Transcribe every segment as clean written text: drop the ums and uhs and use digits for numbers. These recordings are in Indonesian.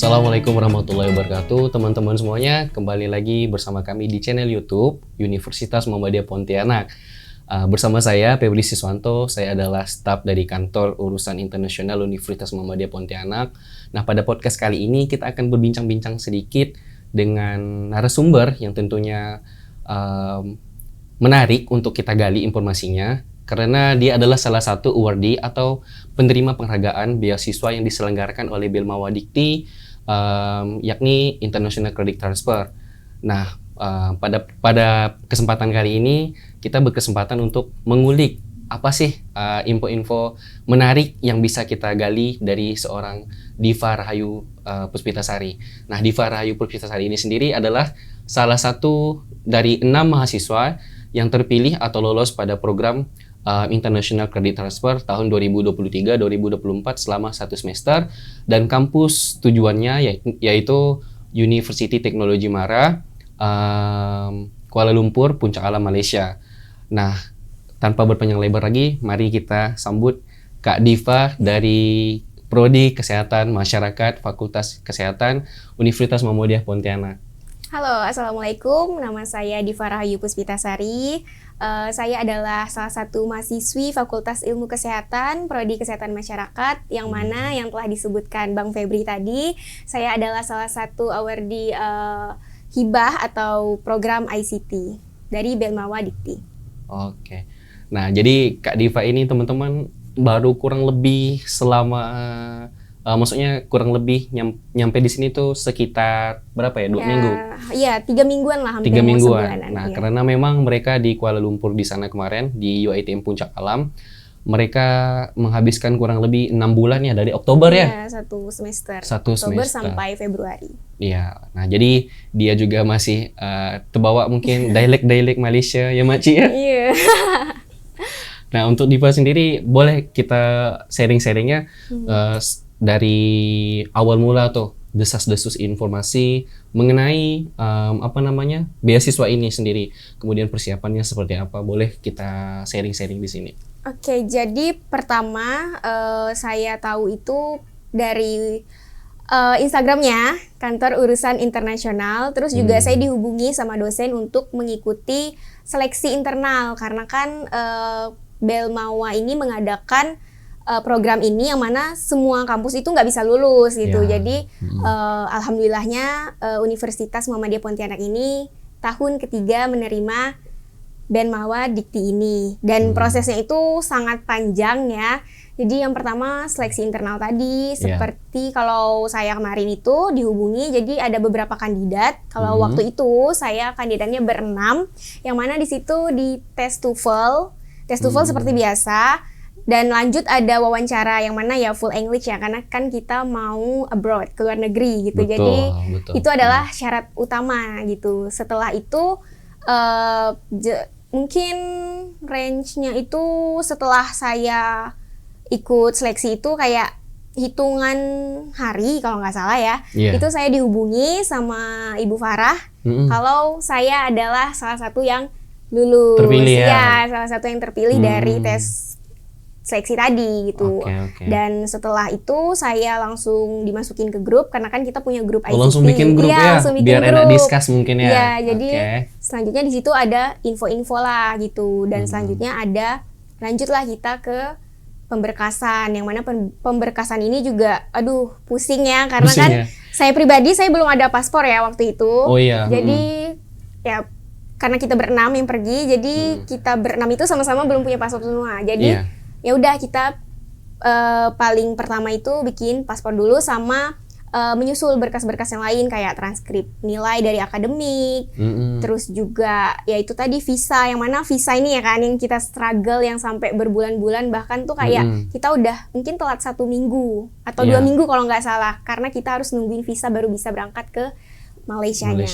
Assalamualaikum warahmatullahi wabarakatuh, teman-teman semuanya. Kembali lagi bersama kami di channel YouTube Universitas Muhammadiyah Pontianak. Bersama saya Febri Siswanto, saya adalah staf dari Kantor Urusan Internasional Universitas Muhammadiyah Pontianak. Nah, pada podcast kali ini kita akan berbincang-bincang sedikit dengan narasumber yang tentunya menarik untuk kita gali informasinya, karena dia adalah salah satu awardee atau penerima penghargaan beasiswa yang diselenggarakan oleh Belmawa Dikti, yakni International Credit Transfer. Nah, pada kesempatan kali ini kita berkesempatan untuk mengulik apa sih info-info menarik yang bisa kita gali dari seorang Diva Rahayu Puspitasari. Nah, Diva Rahayu Puspitasari ini sendiri adalah salah satu dari 6 mahasiswa yang terpilih atau lolos pada program International Credit Transfer tahun 2023-2024 selama 1 semester, dan kampus tujuannya yaitu University Technology Mara, Kuala Lumpur, Puncak Alam, Malaysia. Nah, tanpa berpanjang lebar lagi, mari kita sambut Kak Diva dari Prodi Kesehatan Masyarakat Fakultas Kesehatan Universitas Muhammadiyah Pontianak. Halo, Assalamualaikum. Nama saya Diva Rahayu Puspitasari. Saya adalah salah satu mahasiswi Fakultas Ilmu Kesehatan, Prodi Kesehatan Masyarakat, yang mana yang telah disebutkan Bang Febri tadi, saya adalah salah satu awardee hibah atau program ICT dari Belmawa Dikti. Oke. Nah, jadi Kak Diva ini teman-teman baru kurang lebih selama maksudnya kurang lebih nyampe di sini tuh sekitar berapa ya? 2 minggu? Iya, 3 mingguan lah, hampir 3 mau mingguan. sebulanan. Nah, iya. karena memang mereka di Kuala Lumpur di sana kemarin di UiTM Puncak Alam, mereka menghabiskan kurang lebih 6 bulan ya, dari Oktober ya? Iya, 1 semester. Satu Oktober semester. sampai Februari. Iya. Nah, jadi dia juga masih terbawa mungkin dialek Malaysia ya, Makci ya? Iya. Nah, untuk Diva sendiri boleh kita sharing-sharingnya dari awal mula tuh desas-desus informasi mengenai beasiswa ini sendiri, kemudian persiapannya seperti apa, boleh kita sharing-sharing di sini. Oke, jadi pertama saya tahu itu dari Instagramnya Kantor Urusan Internasional. Terus juga saya dihubungi sama dosen untuk mengikuti seleksi internal, karena kan Belmawa ini mengadakan program ini yang mana semua kampus itu nggak bisa lulus gitu. Ya. Jadi alhamdulillahnya Universitas Muhammadiyah Pontianak ini tahun ketiga menerima Belmawa Dikti ini, dan prosesnya itu sangat panjang ya. Jadi yang pertama seleksi internal tadi, seperti kalau saya kemarin itu dihubungi, jadi ada beberapa kandidat. Kalau waktu itu saya kandidatnya ber-6, yang mana di situ di tes TOEFL seperti biasa. Dan lanjut ada wawancara yang mana ya full English ya, karena kan kita mau abroad, ke luar negeri gitu. Betul, jadi betul. itu adalah syarat utama gitu. Setelah itu mungkin range-nya itu setelah saya ikut seleksi itu kayak hitungan hari kalau nggak salah ya. Itu saya dihubungi sama Ibu Farah kalau saya adalah salah satu yang lulus. Terpilih ya? Salah satu yang terpilih dari tes seleksi tadi gitu. Oke. Dan setelah itu saya langsung dimasukin ke grup, karena kan kita punya grup ICT. Langsung bikin grup ya? Biar enak discuss mungkin ya? Iya, jadi selanjutnya di situ ada info-info lah gitu. Dan selanjutnya lanjutlah kita ke pemberkasan, yang mana pemberkasan ini juga pusing ya, karena saya pribadi saya belum ada paspor ya waktu itu. Oh iya. Jadi ya karena kita ber-6 yang pergi, jadi kita ber-6 itu sama-sama belum punya paspor semua. Jadi ya udah kita paling pertama itu bikin paspor dulu, sama menyusul berkas-berkas yang lain kayak transkrip nilai dari akademik, terus juga ya itu tadi visa, yang mana visa ini ya kan yang kita struggle yang sampai berbulan-bulan, bahkan tuh kayak kita udah mungkin telat 1 minggu atau 2 minggu kalau nggak salah, karena kita harus nungguin visa baru bisa berangkat ke Malaysianya.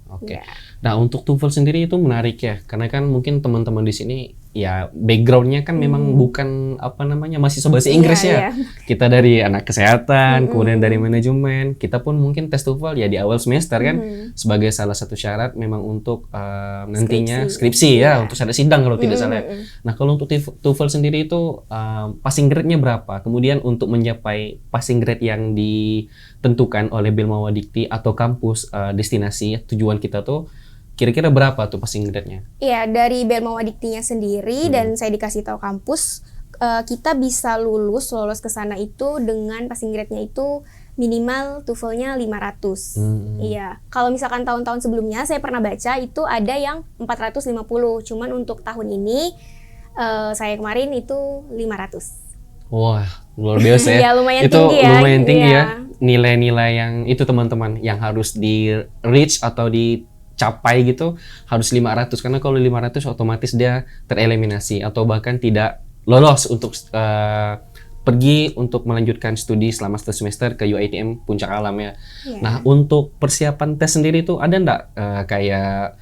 Oke. Nah, untuk TOEFL sendiri itu menarik ya, karena kan mungkin teman-teman di sini ya backgroundnya kan memang bukan apa namanya mahasiswa bahasa Inggris Iya, ya. iya. Kita dari anak kesehatan, kemudian dari manajemen, kita pun mungkin tes TOEFL ya di awal semester kan sebagai salah satu syarat memang untuk nantinya skripsi ya, untuk ada sidang kalau tidak salah. Nah, kalau untuk TOEFL sendiri itu passing grade-nya berapa? Kemudian untuk mencapai passing grade yang ditentukan oleh Belmawa Dikti atau kampus destinasi tujuan kita tuh kira-kira berapa tuh passing grade-nya? Iya, dari Belmawa Diktinya sendiri dan saya dikasih tahu kampus, kita bisa lolos ke sana itu dengan passing grade-nya itu minimal TOEFL-nya 500. Iya. Kalau misalkan tahun-tahun sebelumnya saya pernah baca itu ada yang 450. Cuman untuk tahun ini saya kemarin itu 500. Wah, luar biasa ya. Iya, lumayan Itu tinggi ya. lumayan tinggi Iya. ya. Nilai-nilai yang itu teman-teman yang harus di reach atau dicapai gitu harus 500 karena kalau 500 otomatis dia tereliminasi atau bahkan tidak lolos untuk pergi untuk melanjutkan studi selama 1 semester ke UiTM Puncak Alam ya. Iya. Nah, untuk persiapan tes sendiri tuh ada nggak kayak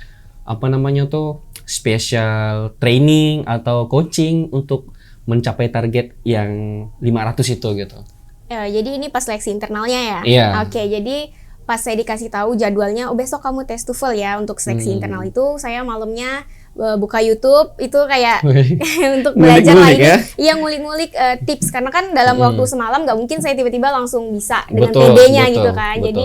apa namanya tuh special training atau coaching untuk mencapai target yang 500 itu gitu? Ya, jadi ini pas seleksi internalnya ya? Iya. Oke, jadi pas saya dikasih tahu jadwalnya, oh besok kamu tes TOEFL ya untuk seleksi internal itu, saya malamnya buka YouTube itu kayak untuk belajar lah Ngulik-ngulik ini. ya? Iya, ngulik-ngulik tips karena kan dalam waktu semalam nggak mungkin saya tiba-tiba langsung bisa dengan Betul, PD-nya betul, gitu kan. betul. Jadi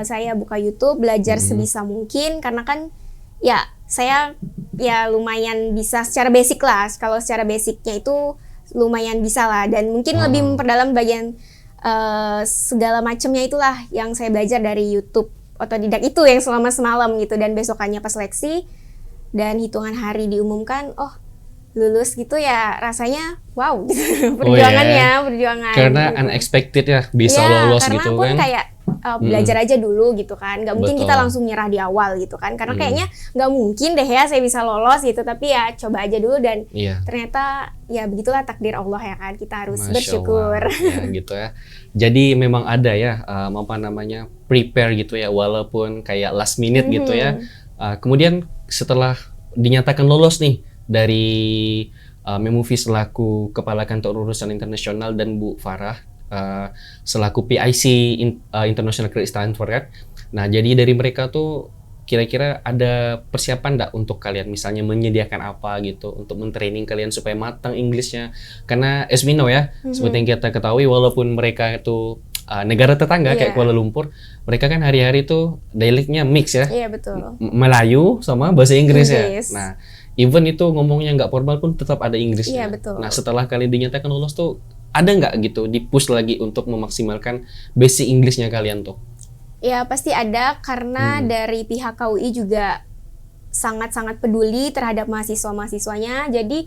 saya buka YouTube, belajar sebisa mungkin karena kan ya saya ya lumayan bisa secara basic lah. Kalau secara basicnya itu lumayan bisa lah dan mungkin lebih memperdalam bagian segala macamnya itulah yang saya belajar dari YouTube otodidak itu yang selama semalam gitu dan besokannya pas seleksi dan hitungan hari diumumkan lulus gitu ya rasanya wow gitu. Perjuangan karena gitu. unexpected ya bisa Iya, lolos karena gitu pun kan. kayak belajar aja dulu gitu kan nggak mungkin kita Betul. langsung nyerah di awal gitu kan karena kayaknya nggak mungkin deh ya saya bisa lolos gitu tapi ya coba aja dulu dan Iya. ternyata ya begitulah takdir Allah ya kan kita harus Masya bersyukur. Allah, ya gitu ya. Jadi memang ada ya apa namanya prepare gitu ya walaupun kayak last minute gitu ya. Kemudian setelah dinyatakan lolos nih dari Memuvi selaku Kepala Kantor Urusan Internasional dan Bu Farah selaku PIC International Credit Transfer kan. Nah, jadi dari mereka tuh kira-kira ada persiapan nggak untuk kalian misalnya menyediakan apa gitu untuk mentraining kalian supaya matang Inggrisnya karena as we know ya seperti yang kita ketahui walaupun mereka itu negara tetangga kayak Kuala Lumpur mereka kan hari-hari tuh dialeknya mix ya. Iya betul. Melayu sama bahasa Inggris ya. Inggris. Nah, even itu ngomongnya nggak formal pun tetap ada Inggrisnya. Iya, betul. Nah, setelah kalian dinyatakan lolos tuh ada nggak gitu di-push lagi untuk memaksimalkan basic Inggrisnya kalian tuh? Ya pasti ada karena dari pihak KUI juga sangat-sangat peduli terhadap mahasiswa-mahasiswanya. Jadi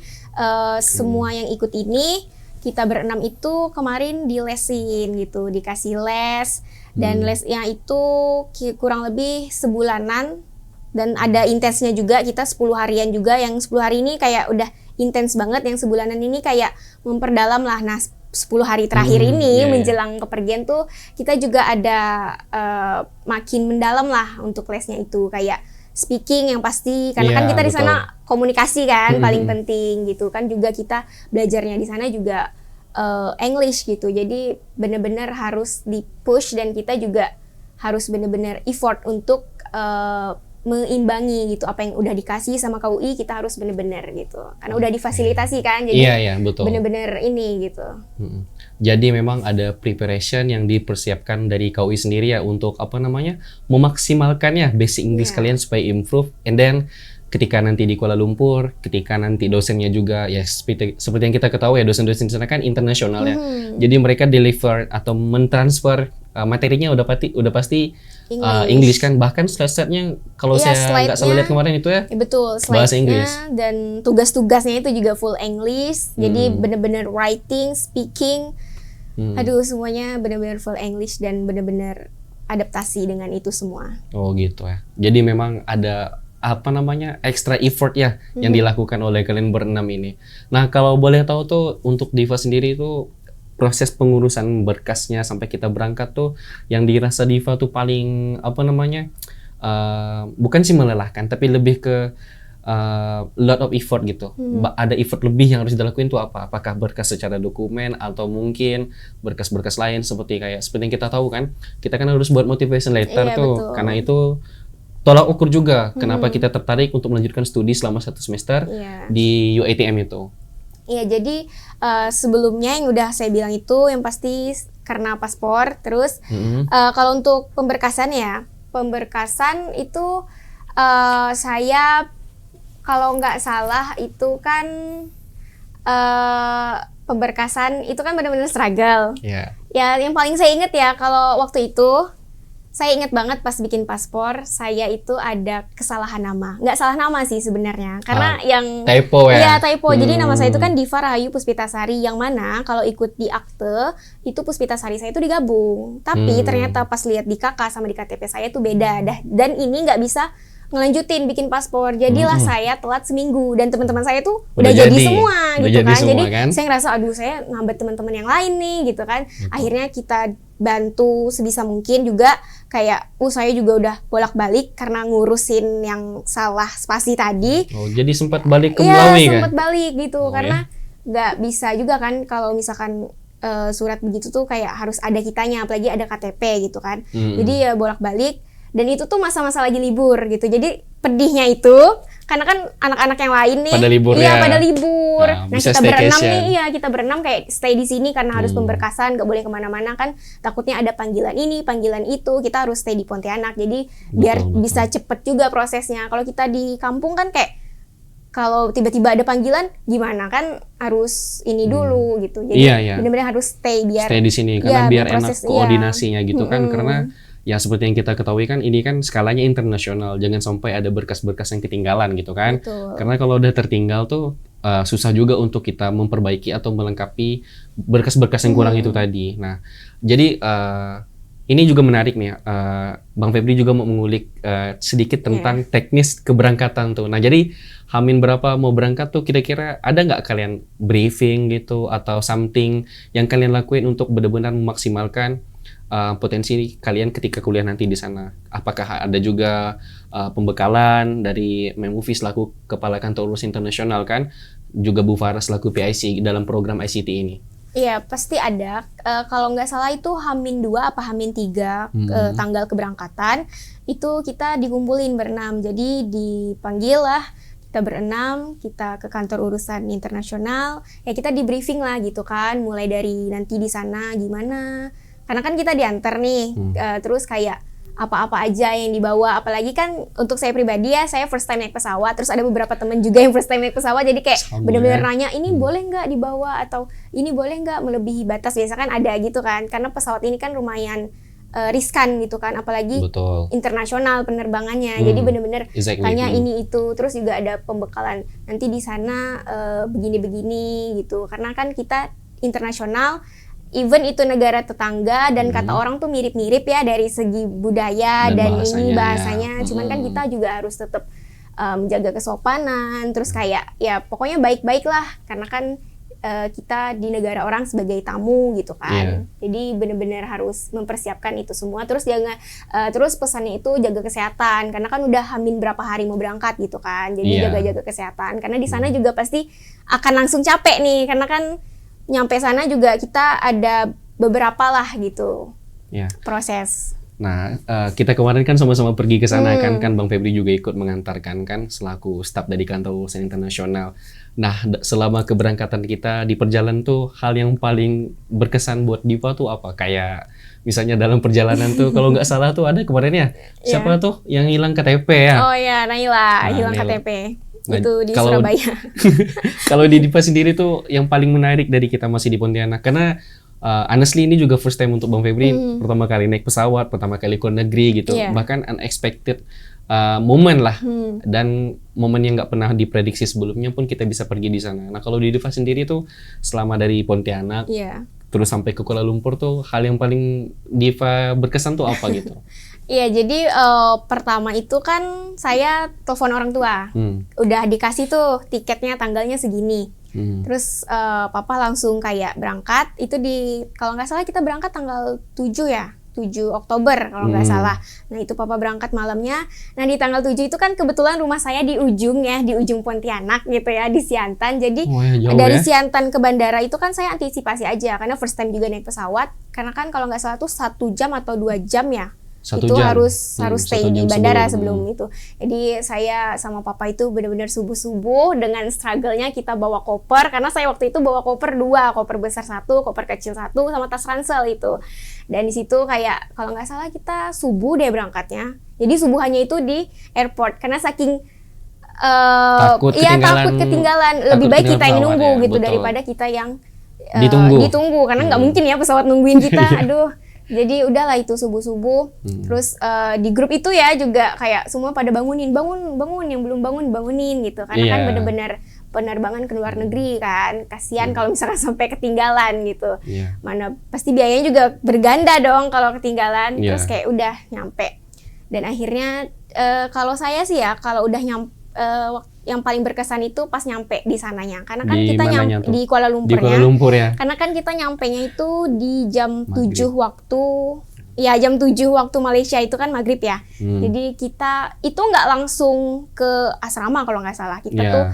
semua yang ikut ini kita berenam itu kemarin dilesin gitu, dikasih les dan lesnya itu kurang lebih sebulanan dan ada intensnya juga kita 10 harian juga yang 10 hari ini kayak udah intens banget yang sebulanan ini kayak memperdalam lah. Nah 10 hari terakhir ini menjelang kepergian tuh kita juga ada makin mendalam lah untuk lesnya itu kayak speaking yang pasti karena kan kita di sana komunikasi kan paling penting gitu kan juga kita belajarnya di sana juga English gitu jadi benar-benar harus di push dan kita juga harus benar-benar effort untuk mengimbangi gitu apa yang udah dikasih sama KUI kita harus benar-benar gitu karena udah difasilitasi kan jadi betul. benar-benar ini gitu. Jadi memang ada preparation yang dipersiapkan dari KUI sendiri ya untuk apa namanya memaksimalkan ya basic English kalian supaya improve and then ketika nanti di Kuala Lumpur ketika nanti dosennya juga ya seperti yang kita ketahui ya dosen-dosen di sana kan internasional ya jadi mereka deliver atau mentransfer materinya udah pasti English kan bahkan slide-nya kalau saya nggak salah lihat kemarin itu ya betul bahasa Inggris dan tugas-tugasnya itu juga full English jadi benar-benar writing speaking aduh semuanya benar-benar full English dan benar-benar adaptasi dengan itu semua. Oh gitu ya jadi memang ada apa namanya extra effort ya yang dilakukan oleh kalian berenam ini. Nah kalau boleh tahu tuh untuk Diva sendiri tuh proses pengurusan berkasnya sampai kita berangkat tuh yang dirasa Diva tuh paling apa namanya bukan sih melelahkan tapi lebih ke lot of effort gitu. Ada effort lebih yang harus dilakuin tuh apa? Apakah berkas secara dokumen atau mungkin berkas-berkas lain seperti yang kita tahu kan, kita kan harus buat motivation letter Iya, tuh. betul. Karena itu tolak ukur juga kenapa kita tertarik untuk melanjutkan studi selama 1 semester Iya. di UiTM itu. Iya, jadi sebelumnya yang udah saya bilang itu yang pasti karena paspor. Terus kalau untuk pemberkasan itu saya kalau nggak salah itu kan pemberkasan itu kan benar-benar struggle. Iya. Ya, yang paling saya inget ya kalau waktu itu saya inget banget pas bikin paspor, saya itu ada kesalahan nama. Nggak salah nama sih sebenarnya, karena yang typo ya? Iya, typo. Jadi nama saya itu kan Diva Rahayu Puspitasari, yang mana kalau ikut di akte, itu Puspitasari saya itu digabung. Tapi ternyata pas lihat di KK sama di KTP saya itu beda. Dan ini nggak bisa ngelanjutin bikin paspor. Jadilah saya telat seminggu. Dan teman-teman saya tuh udah jadi semua Udah gitu jadi kan. semua, Jadi kan? saya ngerasa, aduh saya ngambil teman-teman yang lain nih gitu kan. Akhirnya kita bantu sebisa mungkin juga kayak saya juga udah bolak-balik karena ngurusin yang salah spasi tadi. Oh, jadi sempat balik ke Iya, Melawi kan? sempat balik gitu Oh, karena nggak bisa juga kan kalau misalkan surat begitu tuh kayak harus ada kitanya, apalagi ada KTP gitu kan. Jadi ya bolak-balik, dan itu tuh masa-masa lagi libur gitu. Jadi pedihnya itu karena kan anak-anak yang lain nih Pada libur iya, ya. pada libur. Nah, Nah, bisa kita berenam staycation. nih, iya kita berenam kayak stay di sini karena harus pemberkasan, nggak boleh kemana-mana kan. Takutnya ada panggilan ini, panggilan itu, kita harus stay di Pontianak. Jadi biar Betul. bisa cepet juga prosesnya. Kalau kita di kampung kan kayak kalau tiba-tiba ada panggilan gimana kan harus ini dulu gitu. Jadi Iya. benar-benar harus stay biar Stay di sini karena Iya, biar biar enak proses, koordinasinya gitu kan, karena ya seperti yang kita ketahui kan ini kan skalanya internasional, jangan sampai ada berkas-berkas yang ketinggalan gitu kan. Betul. Karena kalau udah tertinggal tuh susah juga untuk kita memperbaiki atau melengkapi berkas-berkas yang kurang itu tadi. Nah, jadi ini juga menarik nih, Bang Febri juga mau mengulik sedikit tentang teknis keberangkatan tuh. Nah, jadi Hamin berapa mau berangkat tuh kira-kira ada nggak kalian briefing gitu atau something yang kalian lakuin untuk benar-benar memaksimalkan potensi kalian ketika kuliah nanti di sana? Apakah ada juga pembekalan dari Memuvi selaku Kepala Kantor Urus Internasional kan, juga Bu Farah selaku PIC dalam program ICT ini? Iya, pasti ada. Kalau nggak salah itu H-2 apa H-3 tanggal keberangkatan, itu kita dikumpulin berenam. Jadi dipanggil lah, kita berenam, kita ke kantor urusan internasional, ya kita di briefing lah gitu kan, mulai dari nanti di sana gimana. Karena kan kita diantar nih, terus kayak apa-apa aja yang dibawa, apalagi kan untuk saya pribadi ya, saya first time naik pesawat, terus ada beberapa temen juga yang first time naik pesawat, jadi kayak bener-bener nanya, ini boleh nggak dibawa, atau ini boleh nggak melebihi batas, biasa kan ada gitu kan, karena pesawat ini kan lumayan riskan gitu kan, apalagi Betul. internasional penerbangannya, jadi bener-bener tanya ini itu, terus juga ada pembekalan, nanti di sana begini-begini gitu, karena kan kita internasional, even itu negara tetangga dan kata orang tuh mirip-mirip ya dari segi budaya dan ini bahasanya. Cuman kan kita juga harus tetap menjaga kesopanan, terus kayak ya pokoknya baik-baik lah karena kan kita di negara orang sebagai tamu gitu kan. Jadi benar-benar harus mempersiapkan itu semua. Terus terus pesannya itu jaga kesehatan karena kan udah hamin berapa hari mau berangkat gitu kan. Jadi jaga-jaga kesehatan karena di sana juga pasti akan langsung capek nih karena kan nyampe sana juga kita ada beberapa lah gitu proses. Nah, kita kemarin kan sama-sama pergi ke sana kan Bang Febri juga ikut mengantarkan kan selaku staf dari Kantor Urusan Internasional. Nah, selama keberangkatan kita di perjalanan tuh hal yang paling berkesan buat Diva tuh apa? Kayak misalnya dalam perjalanan tuh kalau nggak salah tuh ada kemarin ya siapa tuh yang hilang KTP ya? Oh ya, Naila hilang KTP. Nah, itu di Surabaya. Kalau di Diva sendiri tuh yang paling menarik dari kita masih di Pontianak karena honestly ini juga first time untuk Bang Febri, pertama kali naik pesawat, pertama kali ke negeri gitu, bahkan unexpected moment lah dan momen yang nggak pernah diprediksi sebelumnya pun kita bisa pergi di sana. Nah kalau di Diva sendiri tuh selama dari Pontianak terus sampai ke Kuala Lumpur tuh hal yang paling Diva berkesan tuh apa gitu? Iya, jadi pertama itu kan saya telepon orang tua, udah dikasih tuh tiketnya tanggalnya segini. Terus papa langsung kayak berangkat, itu kalau nggak salah kita berangkat tanggal 7 ya, 7 Oktober kalau nggak salah. Nah itu papa berangkat malamnya. Nah di tanggal 7 itu kan kebetulan rumah saya di ujung ya, di ujung Pontianak gitu ya, di Siantan. Jadi dari Siantan ke bandara itu kan saya antisipasi aja, karena first time juga naik pesawat. Karena kan kalau nggak salah tuh 1 jam atau 2 jam ya. Itu harus stay di bandara sebelum itu. Jadi saya sama papa itu benar-benar subuh-subuh dengan struggle-nya kita bawa koper, karena saya waktu itu bawa koper 2, koper besar 1, koper kecil 1, sama tas ransel itu. Dan di situ kayak kalau nggak salah kita subuh deh berangkatnya. Jadi subuhannya itu di airport karena saking takut ketinggalan. Lebih baik kita yang nunggu gitu daripada kita yang ditunggu karena nggak mungkin ya pesawat nungguin kita. Aduh. Jadi udahlah itu subuh-subuh. Terus di grup itu ya juga kayak semua pada bangun yang belum bangunin gitu. Karena kan benar-benar penerbangan ke luar negeri kan. Kasihan kalau misalkan sampai ketinggalan gitu. Mana pasti biayanya juga berganda dong kalau ketinggalan. Terus kayak udah nyampe. Dan akhirnya kalau saya sih ya kalau udah nyampe yang paling berkesan itu pas nyampe di sananya, karena kan kita nyampe di Kuala Lumpur ya. Karena kan kita nyampenya itu di jam Maghrib. 7 waktu, ya jam 7 waktu Malaysia itu kan maghrib ya. Jadi kita itu nggak langsung ke asrama kalau nggak salah, kita tuh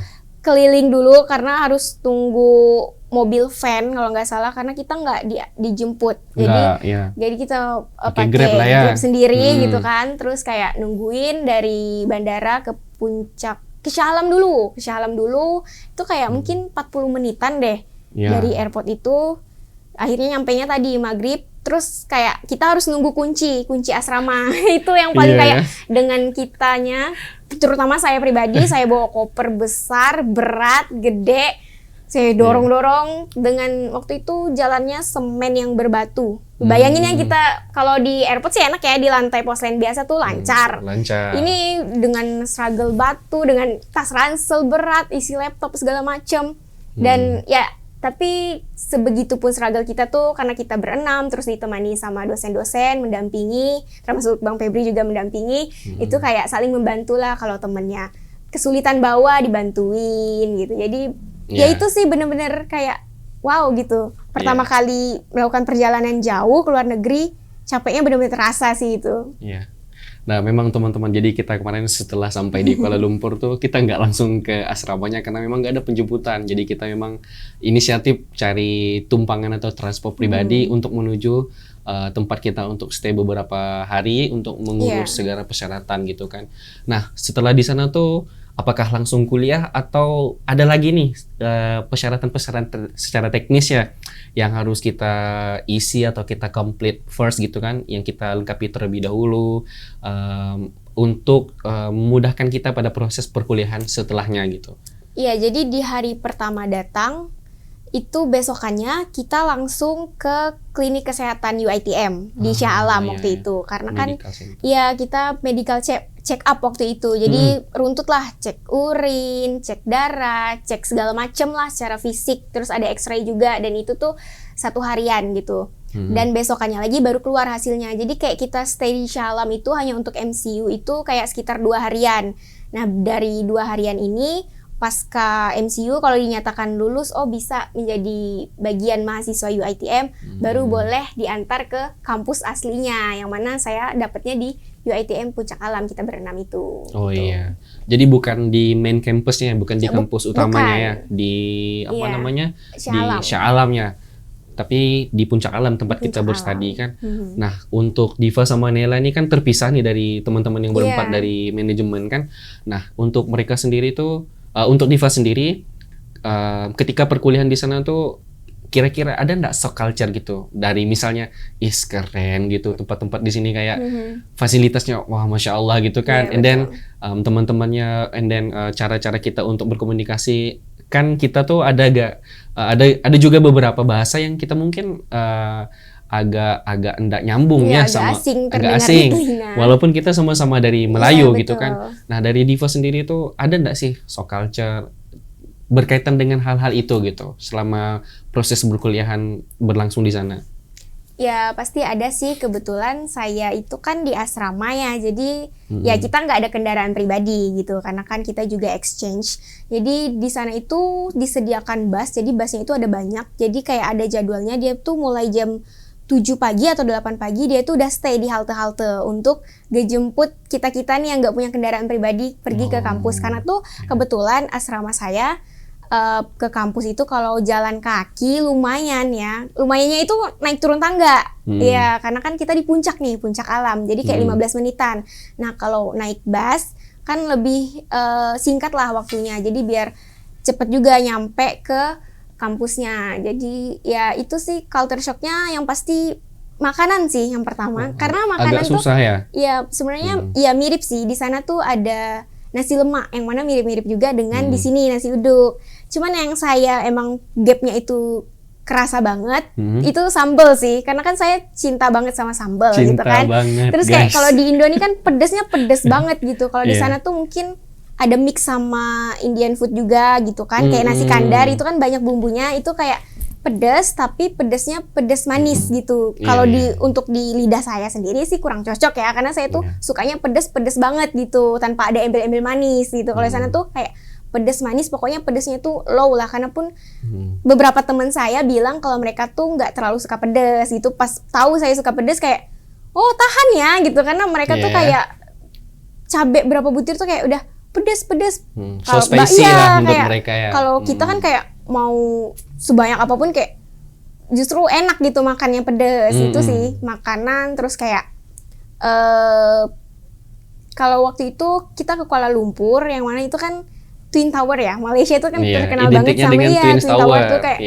keliling dulu karena harus tunggu mobil van kalau nggak salah, karena kita nggak dijemput. Jadi kita pakai Grab sendiri gitu kan. Terus kayak nungguin dari bandara ke puncak, ke Shah Alam dulu itu kayak mungkin 40 menitan deh dari airport itu. Akhirnya nyampenya tadi maghrib. Terus kayak kita harus nunggu kunci asrama. Itu yang paling kayak dengan kitanya, terutama saya pribadi, saya bawa koper besar, berat, gede. Saya dorong-dorong dengan waktu itu jalannya semen yang berbatu. Bayangin ya kita kalau di airport sih enak ya, di lantai pos lain biasa tuh lancar. Ini dengan struggle batu, dengan tas ransel berat, isi laptop segala macam. Dan ya tapi sebegitupun struggle kita tuh karena kita berenam, terus ditemani sama dosen-dosen mendampingi, termasuk Bang Febri juga mendampingi. Itu kayak saling membantu lah, kalau temennya kesulitan bawa dibantuin gitu. Jadi ya itu sih bener-bener kayak wow gitu. Pertama kali melakukan perjalanan jauh ke luar negeri, capeknya bener-bener terasa sih itu. Nah memang teman-teman, jadi kita kemarin setelah sampai di Kuala Lumpur tuh kita nggak langsung ke asramanya karena memang nggak ada penjemputan. Jadi kita memang inisiatif cari tumpangan atau transport pribadi untuk menuju tempat kita untuk stay beberapa hari untuk mengurus segala persyaratan gitu kan. Nah setelah di sana tuh apakah langsung kuliah atau ada lagi nih persyaratan secara teknis ya yang harus kita isi atau kita complete first gitu kan, yang kita lengkapi terlebih dahulu untuk memudahkan kita pada proses perkuliahan setelahnya gitu. Iya, jadi di hari pertama datang itu besokannya kita langsung ke klinik kesehatan UiTM di Shah Alam waktu itu, karena kan ya kita medical check up waktu itu. Jadi runtut lah, cek urin, cek darah, cek segala macem lah secara fisik. Terus ada X-ray juga, dan itu tuh 1 harian gitu. Dan besokannya lagi baru keluar hasilnya. Jadi kayak kita stay di Shah Alam itu hanya untuk MCU itu kayak sekitar 2 harian. Nah dari 2 harian ini pasca MCU kalau dinyatakan lulus, bisa menjadi bagian mahasiswa UiTM, baru boleh diantar ke kampus aslinya, yang mana saya dapatnya di UiTM Puncak Alam, kita berenam itu. Iya. Jadi bukan di main campusnya, bukan di kampus utamanya ya, di namanya? Di Shah Alamnya. Tapi di Puncak Alam tempat kita berstudi kan. Nah, untuk Diva sama Nela ini kan terpisah nih dari teman-teman yang berempat dari manajemen kan. Nah, untuk mereka sendiri tuh untuk Diva sendiri, ketika perkuliahan di sana tuh kira-kira ada nggak shock culture gitu dari misalnya keren gitu tempat-tempat di sini kayak fasilitasnya wah masya Allah gitu kan, and then teman-temannya, and then cara-cara kita untuk berkomunikasi kan kita tuh ada juga beberapa bahasa yang kita mungkin agak enggak nyambung sama agak asing walaupun kita sama-sama dari Melayu gitu kan. Nah dari Diva sendiri tuh ada enggak sih shock culture berkaitan dengan hal-hal itu gitu selama proses berkuliahan berlangsung di sana? Ya pasti ada sih, kebetulan saya itu kan di asrama ya, jadi ya kita nggak ada kendaraan pribadi gitu karena kan kita juga exchange. Jadi di sana itu disediakan bus, jadi busnya itu ada banyak, jadi kayak ada jadwalnya, dia tuh mulai jam 7 pagi atau 8 pagi dia tuh udah stay di halte-halte untuk ngejemput kita-kita nih yang nggak punya kendaraan pribadi pergi ke kampus. Karena tuh kebetulan asrama saya ke kampus itu kalau jalan kaki lumayan ya. Lumayannya itu naik turun tangga. Iya, karena kan kita di puncak nih, puncak alam. Jadi kayak 15 menitan. Nah, kalau naik bus kan lebih singkat lah waktunya. Jadi biar cepet juga nyampe ke kampusnya. Jadi ya itu sih culture shocknya yang pasti makanan sih yang pertama. Karena makanan agak susah ya? Ya sebenarnya ya mirip sih. Di sana tuh ada nasi lemak yang mana mirip-mirip juga dengan di sini nasi uduk. Cuman yang saya emang gapnya itu kerasa banget itu sambal sih. Karena kan saya cinta banget sama sambal gitu kan. Banget, terus kayak kalau di Indo ini kan pedesnya pedes banget gitu. Kalau di sana tuh mungkin ada mix sama Indian food juga gitu kan, kayak nasi kandar itu kan banyak bumbunya, itu kayak pedas tapi pedasnya pedas manis gitu. Kalau untuk di lidah saya sendiri sih kurang cocok ya, karena saya tuh sukanya pedas banget gitu tanpa ada embel-embel manis gitu. Kalau di sana tuh kayak pedas manis, pokoknya pedasnya tuh low lah. Karena pun beberapa teman saya bilang kalau mereka tuh nggak terlalu suka pedas gitu. Pas tahu saya suka pedas kayak oh tahan ya gitu, karena mereka tuh kayak cabai berapa butir tuh kayak udah pedes. So spicy lah untuk mereka ya. Kalau kita kan kayak mau sebanyak apapun kayak justru enak gitu makannya pedes. Itu sih makanan. Terus kayak kalau waktu itu kita ke Kuala Lumpur yang mana itu kan Twin Tower ya. Malaysia itu kan terkenal banget sama Twin Tower tuh kayak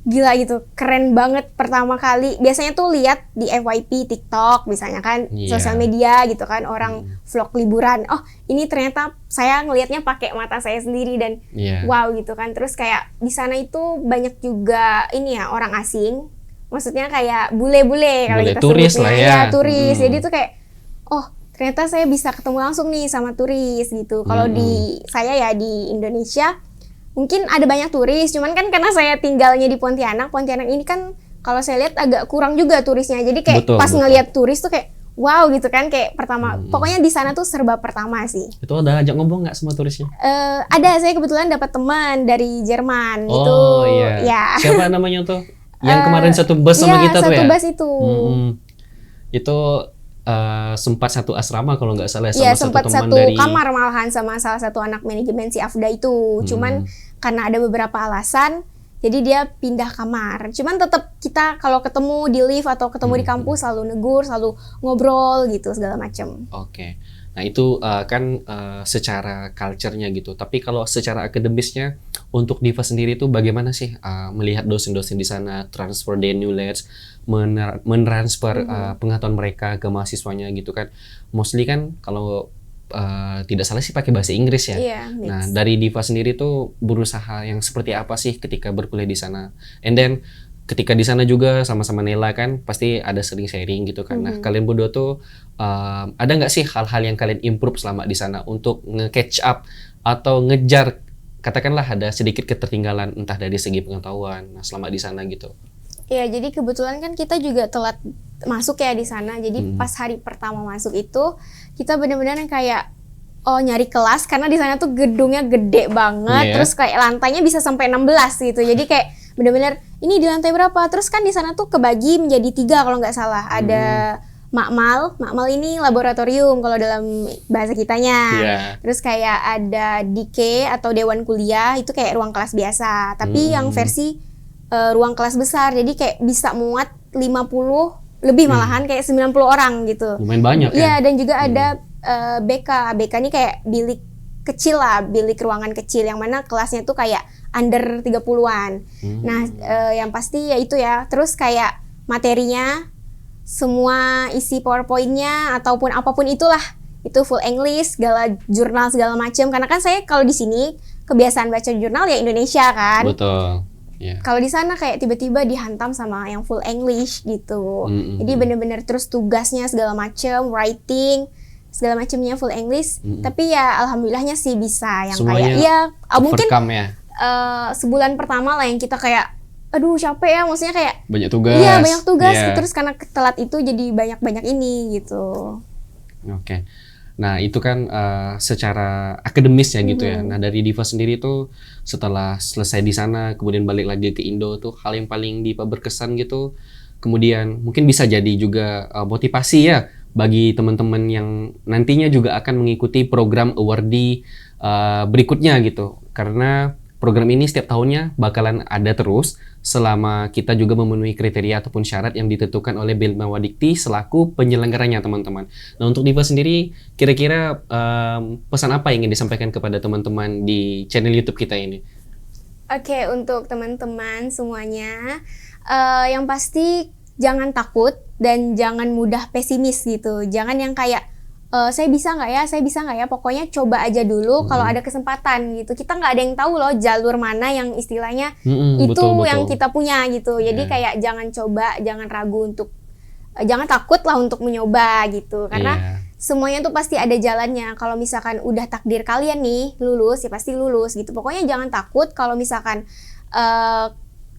gila gitu, keren banget pertama kali. Biasanya tuh lihat di FYP, TikTok misalnya kan, sosial media gitu kan, orang vlog liburan. Oh, ini ternyata saya ngelihatnya pakai mata saya sendiri dan wow gitu kan. Terus kayak di sana itu banyak juga ini ya orang asing. Maksudnya kayak bule-bule kalau kita turis lah ya. Turis. Jadi tuh kayak oh, ternyata saya bisa ketemu langsung nih sama turis gitu. Kalau di saya ya di Indonesia mungkin ada banyak turis, cuman kan karena saya tinggalnya di Pontianak ini kan kalau saya lihat agak kurang juga turisnya. Jadi kayak pas ngelihat turis tuh kayak wow gitu kan, kayak pertama pokoknya di sana tuh serba pertama sih. Itu ada ajak ngomong nggak sama turisnya? Ada, saya kebetulan dapat teman dari Jerman itu. Ya. Siapa namanya tuh? Yang kemarin satu bus sama kita tuh ya? Satu bus itu. Itu sempat satu asrama kalau nggak salah sama sempat satu teman kamar malahan sama salah satu anak manajemen si Afda itu. Cuman karena ada beberapa alasan jadi dia pindah kamar. Cuman tetap kita kalau ketemu di lift atau ketemu di kampus selalu negur, selalu ngobrol gitu segala macam. Oke. Nah itu kan secara culture-nya gitu. Tapi kalau secara akademisnya untuk Diva sendiri tuh bagaimana sih melihat dosen-dosen di sana transfer their knowledge, mentransfer pengetahuan mereka ke mahasiswanya gitu kan. Mostly kan kalau tidak salah sih pakai bahasa Inggris ya. Nah dari Diva sendiri tuh berusaha yang seperti apa sih ketika berkuliah di sana? And then ketika di sana juga sama-sama Nela kan pasti ada sering sharing gitu kan. Nah kalian berdua tuh ada nggak sih hal-hal yang kalian improve selama di sana untuk nge-catch up atau ngejar, katakanlah ada sedikit ketertinggalan entah dari segi pengetahuan selama di sana gitu? Ya jadi kebetulan kan kita juga telat masuk ya di sana. Jadi pas hari pertama masuk itu kita benar-benar yang kayak nyari kelas karena di sana tuh gedungnya gede banget. Terus kayak lantainya bisa sampai 16 gitu. Jadi kayak benar-benar ini di lantai berapa? Terus kan di sana tuh kebagi menjadi 3 kalau nggak salah. Ada makmal ini laboratorium kalau dalam bahasa kitanya. Terus kayak ada DK atau dewan kuliah itu kayak ruang kelas biasa. Tapi yang versi ruang kelas besar, jadi kayak bisa muat 50 lebih malahan kayak 90 orang gitu. Lumayan banyak ya? Iya, dan juga ada BK ini kayak bilik kecil lah, bilik ruangan kecil yang mana kelasnya tuh kayak under 30-an. Nah, yang pasti ya itu ya. Terus kayak materinya, semua isi PowerPoint-nya ataupun apapun itulah, itu full English, segala jurnal segala macam. Karena kan saya kalau di sini kebiasaan baca jurnal ya Indonesia kan. Betul. Kalau di sana kayak tiba-tiba dihantam sama yang full English gitu. Jadi bener-bener terus tugasnya segala macem, writing segala macamnya full English. Tapi ya alhamdulillahnya sih bisa yang semuanya kayak mungkin ya? Sebulan pertama lah yang kita kayak aduh capek ya, maksudnya kayak banyak tugas. Iya banyak tugas. Terus karena telat itu jadi banyak ini gitu. Oke. Nah itu kan secara akademis ya gitu ya. Nah dari Diva sendiri tuh setelah selesai di sana kemudian balik lagi ke Indo tuh hal yang paling Diva berkesan gitu Kemudian mungkin bisa jadi juga motivasi ya bagi teman-teman yang nantinya juga akan mengikuti program awardee berikutnya gitu. Karena program ini setiap tahunnya bakalan ada terus selama kita juga memenuhi kriteria ataupun syarat yang ditentukan oleh BEM Mawadikti selaku penyelenggaranya, teman-teman. Nah, untuk Diva sendiri, kira-kira pesan apa yang ingin disampaikan kepada teman-teman di channel YouTube kita ini? Oke, untuk teman-teman semuanya, yang pasti jangan takut dan jangan mudah pesimis gitu. Jangan yang kayak saya bisa nggak ya, pokoknya coba aja dulu kalau ada kesempatan gitu. Kita nggak ada yang tahu loh jalur mana yang istilahnya itu betul. yang kita punya gitu. Jadi kayak jangan coba, jangan ragu untuk, jangan takut lah untuk mencoba gitu. Karena semuanya tuh pasti ada jalannya. Kalau misalkan udah takdir kalian nih lulus, ya pasti lulus gitu. Pokoknya jangan takut kalau misalkan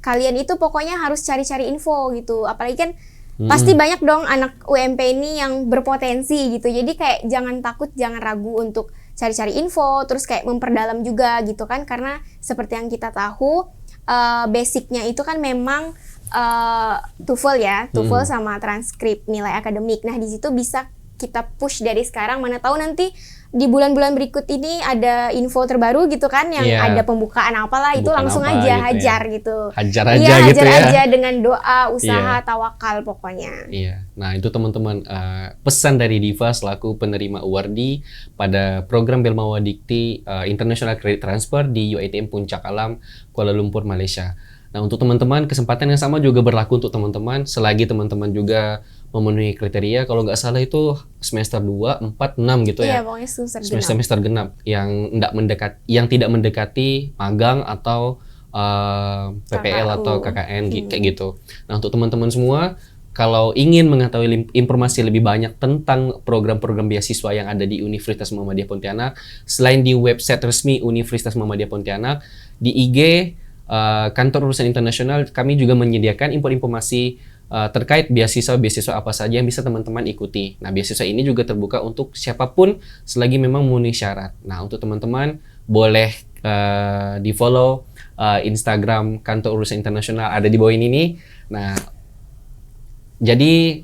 kalian itu pokoknya harus cari-cari info gitu. Apalagi kan pasti banyak dong anak UMP ini yang berpotensi gitu. Jadi kayak jangan takut, jangan ragu untuk cari-cari info, terus kayak memperdalam juga gitu kan. Karena seperti yang kita tahu, basicnya itu kan memang TOEFL ya, TOEFL sama transkrip nilai akademik. Nah, di situ bisa kita push dari sekarang, mana tahu nanti di bulan-bulan berikut ini ada info terbaru gitu kan, yang ada pembukaan apalah, itu langsung aja gitu hajar gitu. Hajar aja gitu hajar ya. aja dengan doa, usaha, tawakal pokoknya. Iya. Nah, itu teman-teman pesan dari Diva selaku penerima awardee pada program BEM Mawadikti International Credit Transfer di UiTM Puncak Alam, Kuala Lumpur, Malaysia. Nah, untuk teman-teman, kesempatan yang sama juga berlaku untuk teman-teman selagi teman-teman juga memenuhi kriteria. Kalau nggak salah itu semester 2, 4, 6 gitu ya. Iya, pokoknya semester genap yang tidak mendekati magang atau PPL atau KKN kayak gitu. Nah, untuk teman-teman semua, kalau ingin mengetahui informasi lebih banyak tentang program-program beasiswa yang ada di Universitas Muhammadiyah Pontianak, selain di website resmi Universitas Muhammadiyah Pontianak, di IG Kantor Urusan Internasional, kami juga menyediakan informasi terkait beasiswa apa saja yang bisa teman-teman ikuti. Nah, beasiswa ini juga terbuka untuk siapapun selagi memang memenuhi syarat. Nah, untuk teman-teman boleh di-follow Instagram Kantor Urusan Internasional, ada di bawah ini nih. Nah, jadi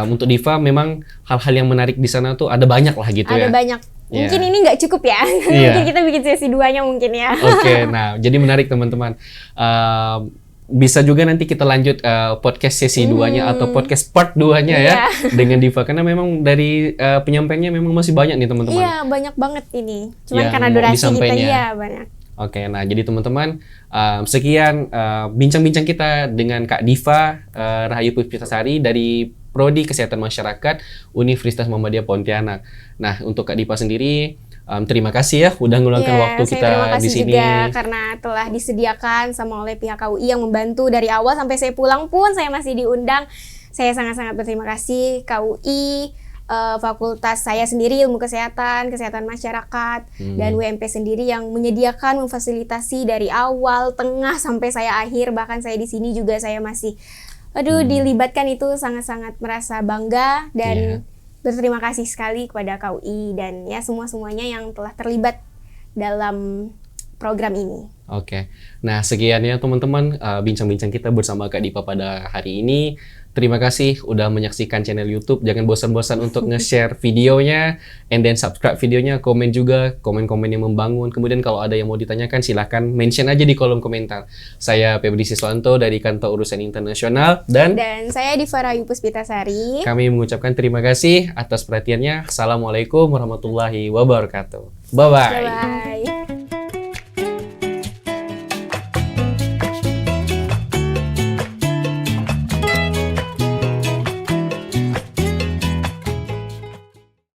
untuk Diva memang hal-hal yang menarik di sana tuh ada banyak lah gitu ya. Ada banyak. Mungkin ini nggak cukup ya. Mungkin kita bikin sesi 2-nya mungkin ya. Oke, nah jadi menarik teman-teman. Bisa juga nanti kita lanjut podcast sesi 2-nya atau podcast part 2-nya ya dengan Diva, karena memang dari penyampaiannya memang masih banyak nih teman-teman. Iya, banyak banget ini. Cuman karena durasi kita banyak. Oke, nah jadi teman-teman, sekian bincang-bincang kita dengan Kak Diva Rahayu Puspitasari dari Prodi Kesehatan Masyarakat Universitas Muhammadiyah Pontianak. Nah, untuk Kak Diva sendiri, terima kasih ya udah ngeluangkan waktu kita di sini. Juga karena telah disediakan sama oleh pihak KUI yang membantu dari awal sampai saya pulang pun saya masih diundang. Saya sangat-sangat berterima kasih KUI, fakultas saya sendiri Ilmu Kesehatan Masyarakat, dan UMP sendiri yang menyediakan, memfasilitasi dari awal, tengah sampai saya akhir. Bahkan saya di sini juga saya masih dilibatkan, itu sangat-sangat merasa bangga dan berterima kasih sekali kepada KUI dan ya semuanya yang telah terlibat dalam program ini. Oke, nah sekian ya teman-teman bincang-bincang kita bersama Kak Diva pada hari ini. Terima kasih udah menyaksikan channel YouTube. Jangan bosan-bosan untuk nge-share videonya, and then subscribe videonya, komen juga, komen-komen yang membangun. Kemudian kalau ada yang mau ditanyakan silahkan mention aja di kolom komentar. Saya Febri Siswanto dari Kantor Urusan Internasional dan saya Diva Rahayu Puspitasari. Kami mengucapkan terima kasih atas perhatiannya. Assalamualaikum warahmatullahi wabarakatuh. Bye-bye.